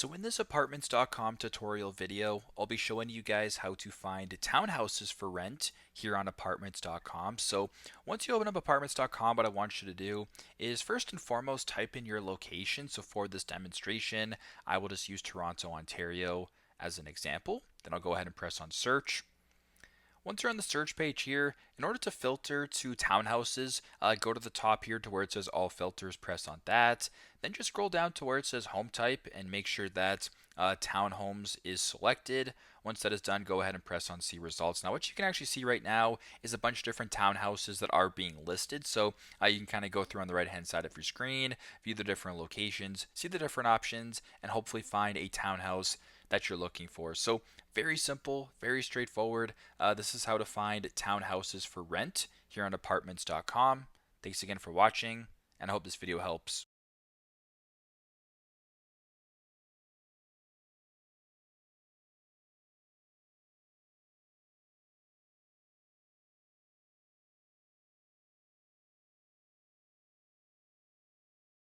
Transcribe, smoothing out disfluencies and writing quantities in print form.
So in this apartments.com tutorial video, I'll be showing you guys how to find townhouses for rent here on apartments.com. So once you open up apartments.com, what I want you to do is first and foremost type in your location. So for this demonstration, I will just use Toronto, Ontario as an example. Then I'll go ahead and press on search. Once you're on the search page here, in order to filter to townhouses, go to the top here to where it says all filters, press on that. Then just scroll down to where it says home type and make sure that townhomes is selected. Once that is done, go ahead and press on see results. Now what you can actually see right now is a bunch of different townhouses that are being listed. So you can kind of go through on the right hand side of your screen, view the different locations, see the different options, and hopefully find a townhouse that you're looking for. So very simple, very straightforward. This is how to find townhouses for rent here on apartments.com. Thanks again for watching, and I hope this video helps.